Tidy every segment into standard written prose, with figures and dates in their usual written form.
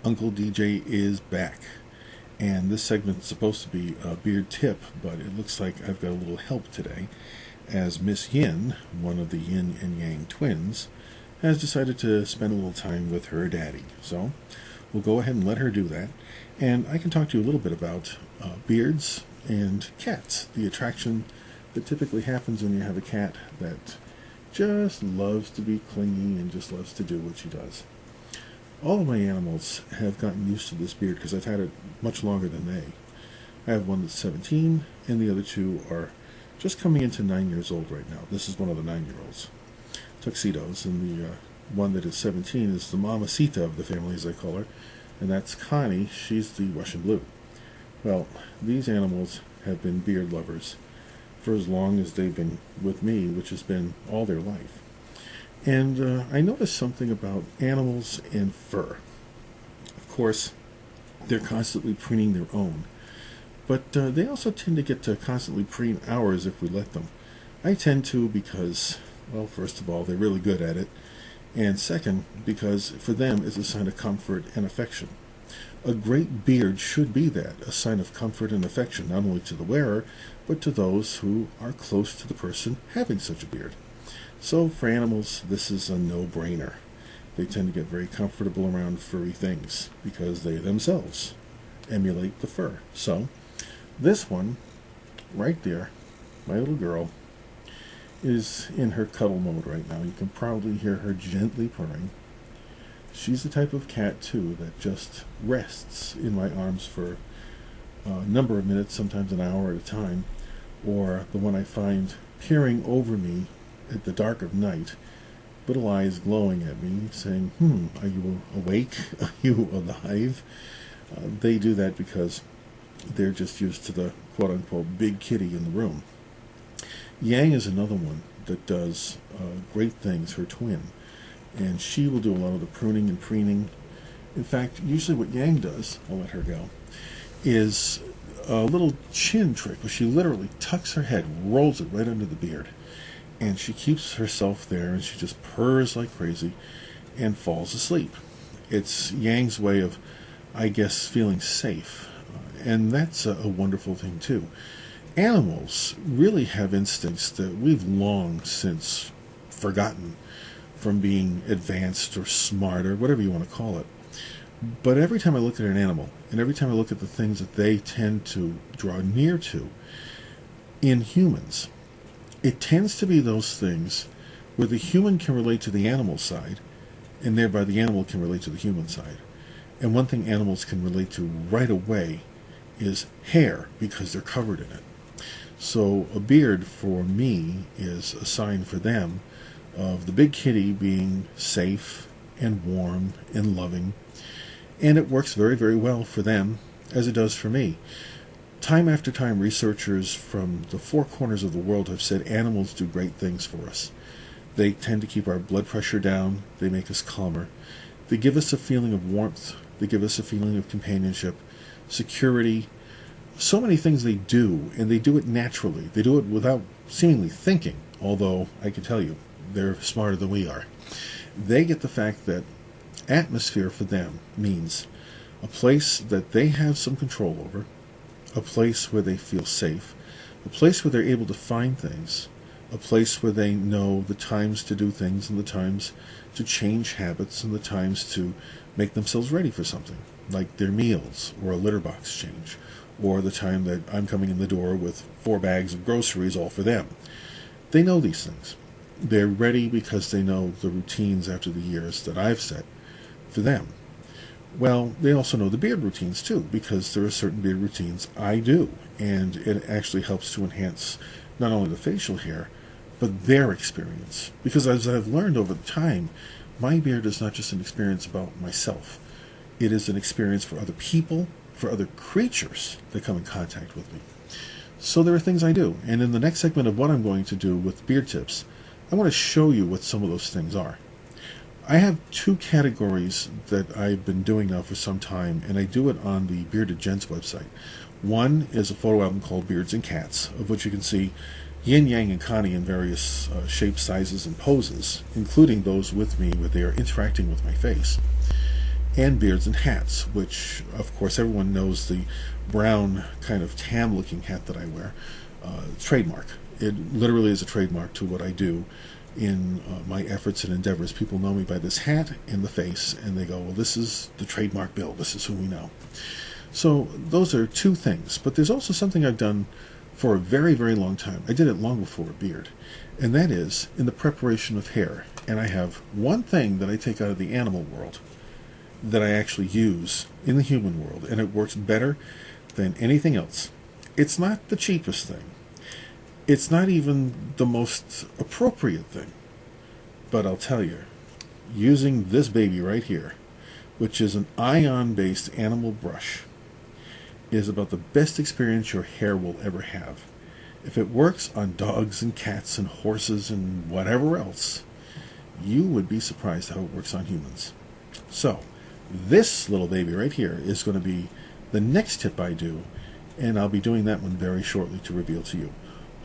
Uncle DJ is back, and this segment is supposed to be a beard tip, but it looks like I've got a little help today, as Miss Yin, one of the Yin and Yang twins, has decided to spend a little time with her daddy. So we'll go ahead and let her do that, and I can talk to you a little bit about beards and cats, the attraction that typically happens when you have a cat that just loves to be clingy and just loves to do what she does. All of my animals have gotten used to this beard because I've had it much longer than they. I have one that's 17, and the other two are just coming into 9 years old right now. This is one of the 9-year-olds, tuxedos, and the one that is 17 is the mamacita of the family, as I call her, and that's Connie. She's the Russian blue. Well, these animals have been beard lovers for as long as they've been with me, which has been all their life. And I noticed something about animals and fur. Of course, they're constantly preening their own, but they also tend to get to constantly preen ours if we let them. I tend to because, well, first of all, they're really good at it, and second, because for them it's a sign of comfort and affection. A great beard should be that, a sign of comfort and affection, not only to the wearer, but to those who are close to the person having such a beard. So for animals, this is a no-brainer. They tend to get very comfortable around furry things because they themselves emulate the fur. So this one right there, my little girl, is in her cuddle mode right now. You can probably hear her gently purring. She's the type of cat, too, that just rests in my arms for a number of minutes, sometimes an hour at a time, or the one I find peering over me at the dark of night, little eyes glowing at me, saying, are you awake? Are you alive? They do that because they're just used to the quote-unquote big kitty in the room. Yang is another one that does great things, her twin, and she will do a lot of the pruning and preening. In fact, usually what Yang does, I'll let her go, is a little chin trick where she literally tucks her head, rolls it right under the beard, and she keeps herself there, and she just purrs like crazy and falls asleep. It's Yang's way of, I guess, feeling safe, and that's a wonderful thing too. Animals really have instincts that we've long since forgotten from being advanced or smart or whatever you want to call it. But every time I look at an animal, and every time I look at the things that they tend to draw near to in humans, it tends to be those things where the human can relate to the animal side, and thereby the animal can relate to the human side. And one thing animals can relate to right away is hair, because they're covered in it. So a beard for me is a sign for them of the big kitty being safe and warm and loving, and it works very, very well for them, as it does for me. Time after time, researchers from the four corners of the world have said animals do great things for us. They tend to keep our blood pressure down, they make us calmer, they give us a feeling of warmth, they give us a feeling of companionship, security, so many things they do, and they do it naturally. They do it without seemingly thinking, although I can tell you, they're smarter than we are. They get the fact that atmosphere for them means a place that they have some control over, a place where they feel safe, a place where they're able to find things, a place where they know the times to do things and the times to change habits and the times to make themselves ready for something, like their meals or a litter box change, or the time that I'm coming in the door with 4 bags of groceries all for them. They know these things. They're ready because they know the routines after the years that I've set for them. Well, they also know the beard routines too, because there are certain beard routines I do, and it actually helps to enhance not only the facial hair, but their experience. Because as I've learned over time, my beard is not just an experience about myself. It is an experience for other people, for other creatures that come in contact with me. So there are things I do, and in the next segment of what I'm going to do with beard tips, I want to show you what some of those things are. I have 2 categories that I've been doing now for some time, and I do it on the Bearded Gents website. One is a photo album called Beards and Cats, of which you can see Yin, Yang, and Connie in various shapes, sizes, and poses, including those with me where they are interacting with my face. and beards and hats, which of course everyone knows the brown kind of tam looking hat that I wear. Trademark. It literally is a trademark to what I do in my efforts and endeavors. People know me by this hat and the face, and they go, well, this is the trademark Bill. This is who we know. So those are two things. But there's also something I've done for a very, very long time. I did it long before a beard. And that is in the preparation of hair. And I have one thing that I take out of the animal world that I actually use in the human world, and it works better than anything else. It's not the cheapest thing. It's not even the most appropriate thing. But I'll tell you, using this baby right here, which is an ion-based animal brush, is about the best experience your hair will ever have. If it works on dogs and cats and horses and whatever else, you would be surprised how it works on humans. So, this little baby right here is going to be the next tip I do, and I'll be doing that one very shortly to reveal to you.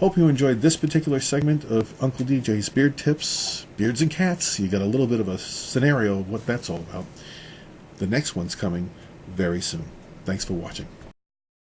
Hope you enjoyed this particular segment of Uncle DJ's Beard Tips, Beards and Cats. You got a little bit of a scenario of what that's all about. The next one's coming very soon. Thanks for watching.